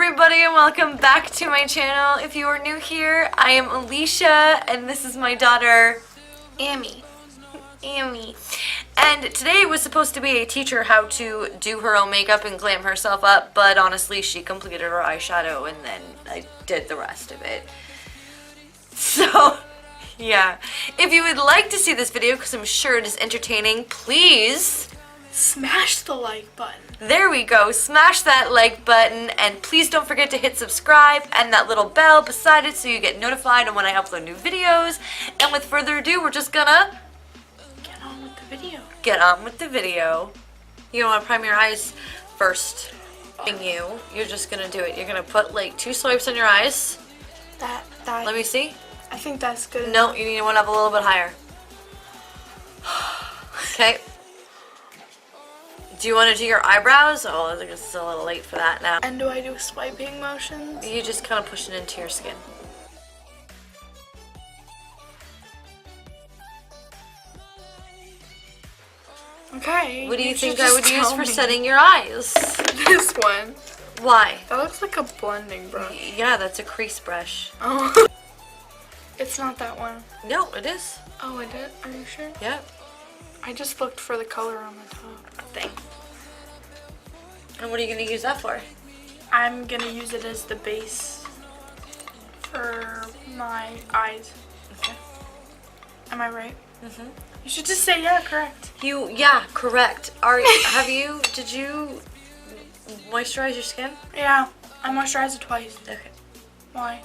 everybody and welcome back to my channel. If you are new here, I am Alicia and this is my daughter, Amy. And today was supposed to be a teach her how to do her own makeup and glam herself up, but honestly she completed her eyeshadow and then I did the rest of it. So, yeah. If you would like to see this video, because I'm sure it is entertaining, please smash the like button. There we go. Smash that like button and please don't forget to hit subscribe and that little bell beside it so you get notified on when I upload new videos. And with further ado, we're just gonna get on with the video. You don't want to prime your eyes first. You're just gonna do it. You're gonna put like 2 swipes on your eyes. Let me see. I think that's good. No, you need one up a little bit higher. Okay. Do you want to do your eyebrows? Oh, I think it's a little late for that now. And do I do swiping motions? You just kind of push it into your skin. Okay. What do you think I would use for setting your eyes? This one. Why? That looks like a blending brush. Yeah, that's a crease brush. Oh. It's not that one. No, it is. Oh, it is? Are you sure? Yeah. I just looked for the color on the top. Thing. And what are you going to use that for? I'm going to use it as the base for my eyes. Okay. Am I right? Mm-hmm. You should just say yeah, correct. Yeah, correct. Did you moisturize your skin? Yeah, I moisturized it twice. Okay. Why?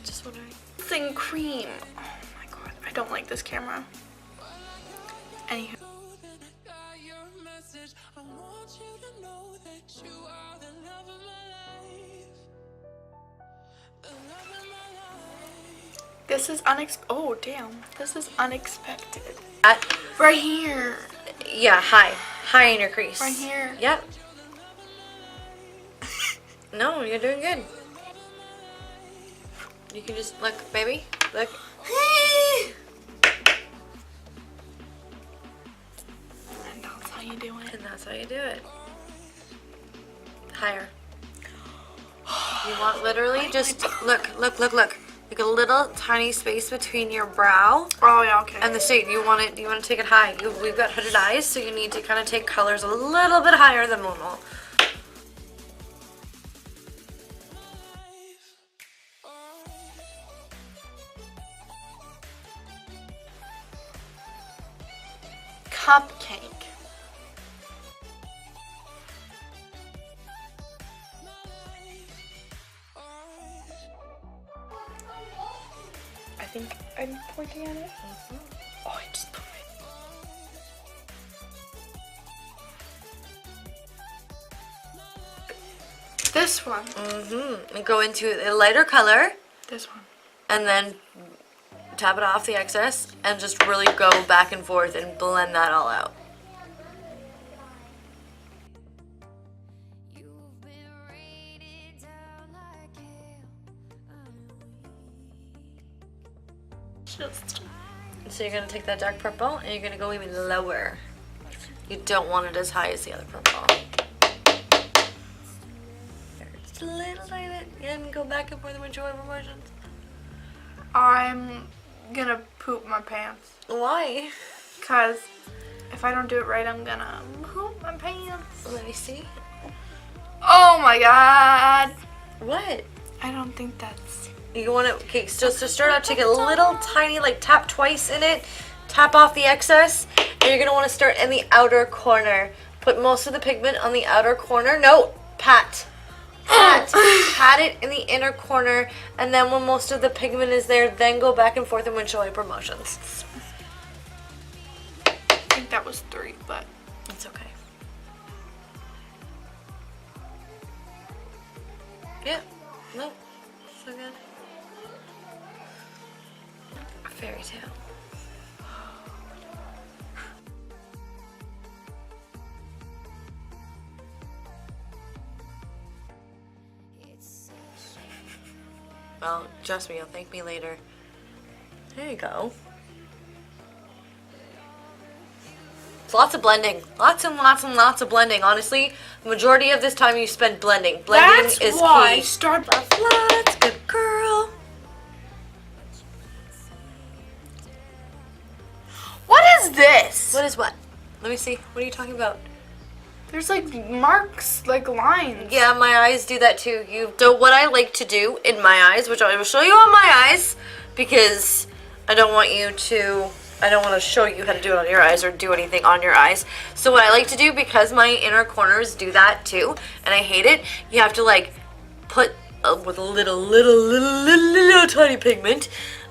Just wondering. Thing cream. Oh my god, I don't like this camera. Anywho. This is oh damn, this is unexpected. Right here. Yeah, high in your crease. Right here. Yep. No, you're doing good. You can just look, baby. Look. And that's how you do it. And that's how you do it. Higher. You want literally just look. Like a little tiny space between your brow. Oh yeah, okay. And the shade. You want to take it high. We've got hooded eyes, so you need to kind of take colors a little bit higher than normal. Cupcake. I think I'm pointing at it. Mm-hmm. Oh, I just put it. This one. Mm-hmm. And go into a lighter color. This one. And then tap it off the excess and just really go back and forth and blend that all out. So you're going to take that dark purple and you're going to go even lower. You don't want it as high as the other purple. Just a little bit. And go back and forth and enjoy proportions. I'm gonna poop my pants. Why? Because if I don't do it right, I'm gonna poop my pants. Let me see. Oh my god. What? I don't think that's... You want to, okay, so to start out, take a little tiny, like tap twice in it, tap off the excess, and you're going to want to start in the outer corner. Put most of the pigment on the outer corner. No, pat it in the inner corner, and then when most of the pigment is there, then go back and forth in windshield wiper motions. I think that was 3, but it's okay. Yeah, no, so good. Fairy tale. Well, trust me, you'll thank me later. There you go. It's lots of blending. Lots and lots and lots of blending. Honestly, the majority of this time you spend blending. Blending That's is why key. start. Let's good girl. What is this? What is what? Let me see. What are you talking about? There's like marks, like lines. Yeah, my eyes do that too. So what I like to do in my eyes, which I will show you on my eyes, because I don't want to show you how to do it on your eyes or do anything on your eyes. So what I like to do, because my inner corners do that too, and I hate it, you have to like put with a little tiny pigment,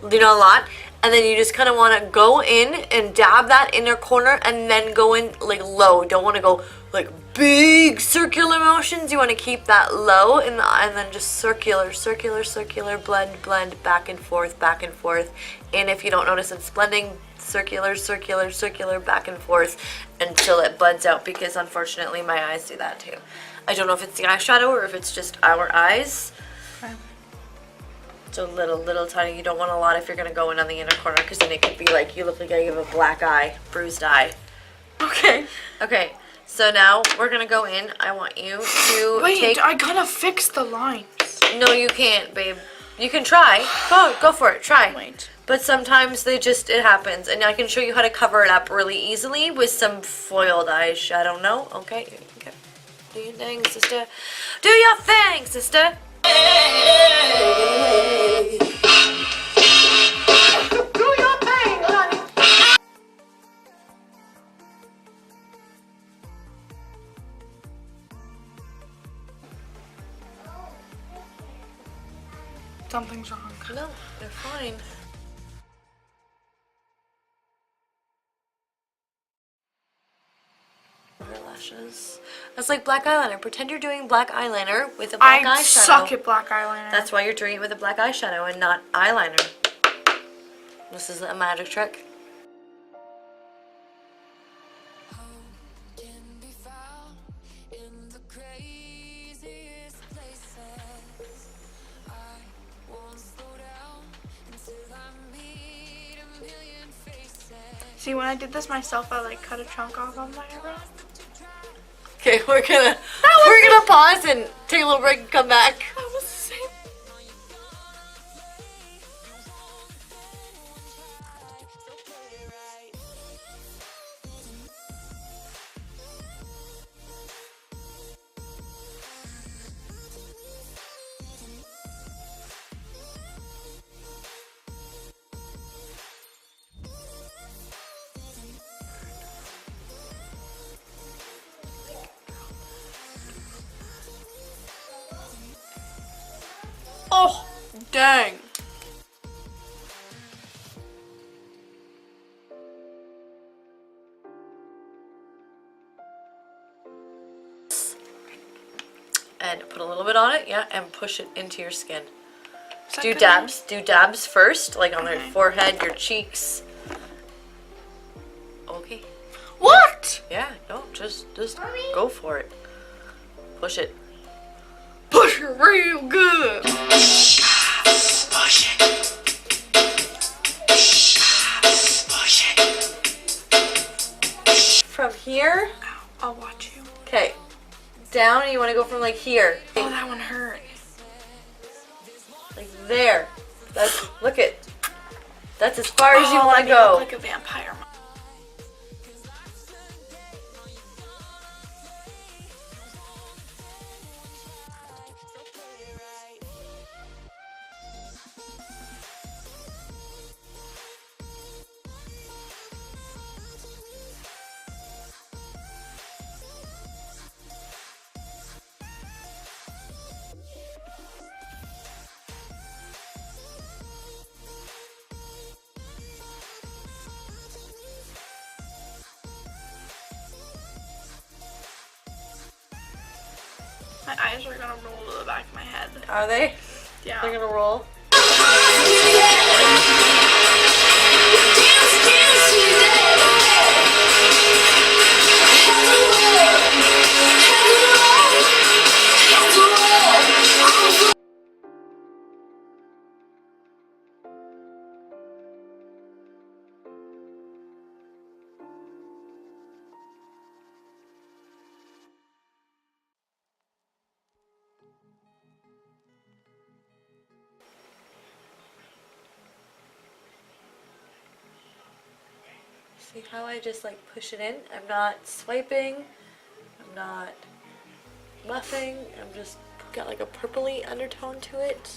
you know, a lot, and then you just kind of want to go in and dab that inner corner and then go in like low. Don't want to go like big circular motions. You want to keep that low and then just circular, blend back and forth. And if you don't notice, it's blending circular, back and forth until it blends out, because unfortunately my eyes do that too. I don't know if it's the eyeshadow or if it's just our eyes. Okay. So little tiny. You don't want a lot if you're going to go in on the inner corner, because then it could be like you look like you have a black eye, bruised eye. Okay. Okay, so now we're going to go in. I want you to Wait, I gotta fix the lines. No, you can't, babe. You can try. Go for it. Try. Wait. But sometimes it happens. And I can show you how to cover it up really easily with some foiled eyeshadow. No? Okay. Do your thing, sister. Do your thing, sister. Do your thing, honey. Something's wrong. No, they're fine. Your lashes. That's like black eyeliner. Pretend you're doing black eyeliner with a black eyeshadow. I suck at black eyeliner. That's why you're doing it with a black eyeshadow and not eyeliner. This is a magic trick. See, when I did this myself, I like cut a chunk off on my eyebrow. Okay, we're gonna pause and take a little break and come back. That was the same. Oh, dang. And put a little bit on it, yeah, and push it into your skin. Do good? dabs. Do dabs first, like on your forehead, your cheeks. Okay. What? Yeah, no, just go for it. Push it. Push it real good. From here, I'll watch you. okay, down, and you want to go from like here, Oh, that one hurt. like there. Look at, that's as far as you want to Look go. like a vampire. My eyes are gonna roll to the back of my head. Are they? Yeah. They're gonna roll. See how I just like push it in? I'm not swiping. I'm not buffing. I'm just got like a purpley undertone to it.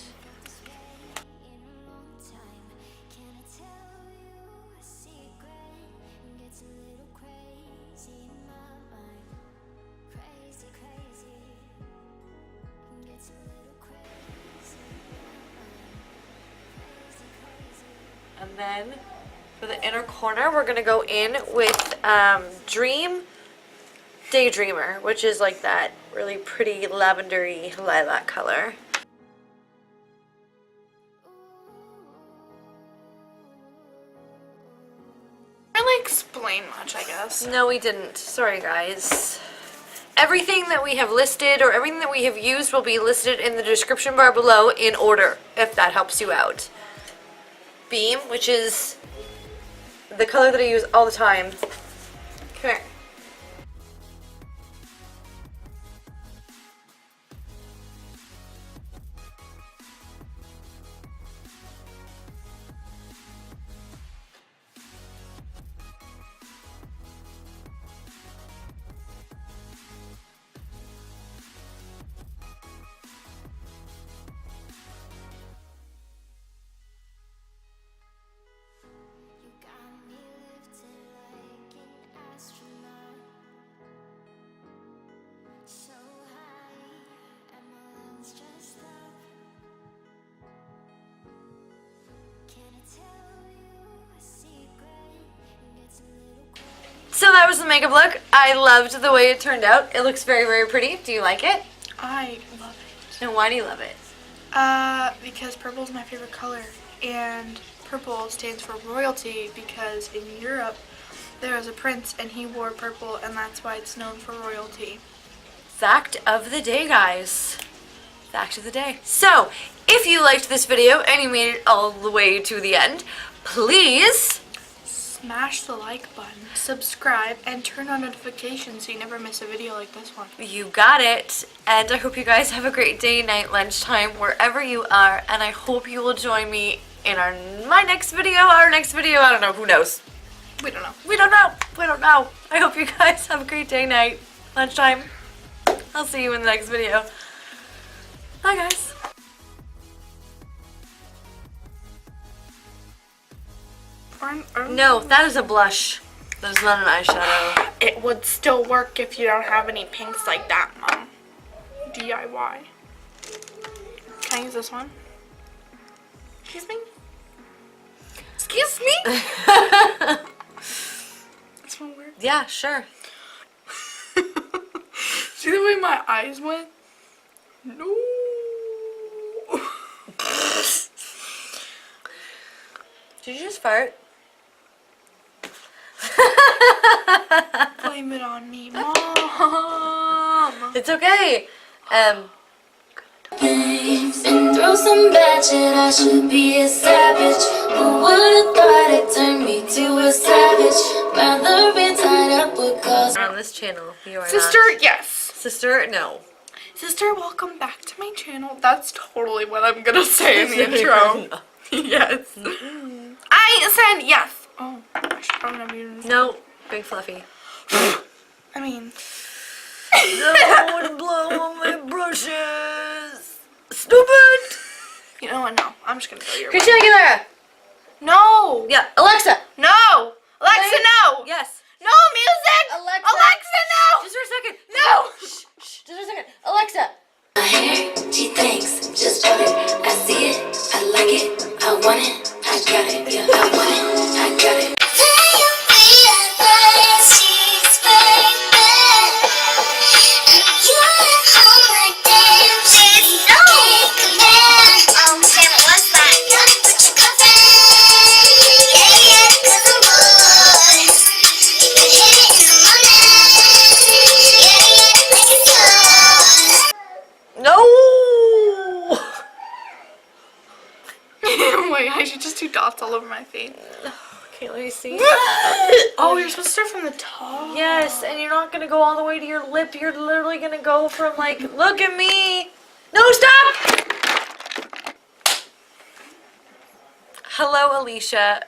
And then for the inner corner, we're gonna go in with Daydreamer, which is like that really pretty lavendery lilac color. Really explain much, I guess. No, we didn't. Sorry, guys. Everything that we have listed or everything that we have used will be listed in the description bar below in order, if that helps you out. Beam, which is the color that I use all the time. Come here. So that was the makeup look. I loved the way it turned out. It looks very, very pretty. Do you like it? I love it. And why do you love it? Because purple is my favorite color, and purple stands for royalty because in Europe there was a prince and he wore purple, and that's why it's known for royalty. Fact of the day, guys. Fact of the day. So, if you liked this video and you made it all the way to the end, please smash the like button, subscribe, and turn on notifications so you never miss a video like this one. You got it. And I hope you guys have a great day, night, lunchtime, wherever you are. And I hope you will join me in my next video, our next video. I don't know. Who knows? We don't know. We don't know. We don't know. I hope you guys have a great day, night, lunchtime. I'll see you in the next video. Bye, guys. No, that is a blush. That is not an eyeshadow. It would still work if you don't have any pinks like that, Mom. DIY. Can I use this one? Excuse me? Excuse me? This one work? Yeah, sure. See the way my eyes went? No. Did you just fart? Blame it on me, Mom. It's okay. And throw some bad shit, I should be a savage. Who would've thought it turned me to a savage? Rather be tied up with cause. On this channel, you are Sister, not. yes. Sister, no. Sister, welcome back to my channel. That's totally what I'm gonna say in the intro. Yes. I said yes. Oh, I should probably not be using this. No, big fluffy. I mean. I want to blow on my brushes. Stupid. You know what? No. I'm just gonna go your way. Christina Aguilera. No. Yeah, Alexa. No. Alexa, Wait. no. Yes. No music. Alexa, no. Just for a second. No. Shh, shh, just for a second. Alexa. My hair, she thinks, just bought it. I see it, I like it, I want it, I got it, yeah, I want it, I got it. No. Wait, I should just do dots all over my face. Okay, let me see. Oh, you're supposed to start from the top. Yes, and you're not gonna go all the way to your lip. You're literally gonna go from like, look at me. No, stop. Hello, Alicia.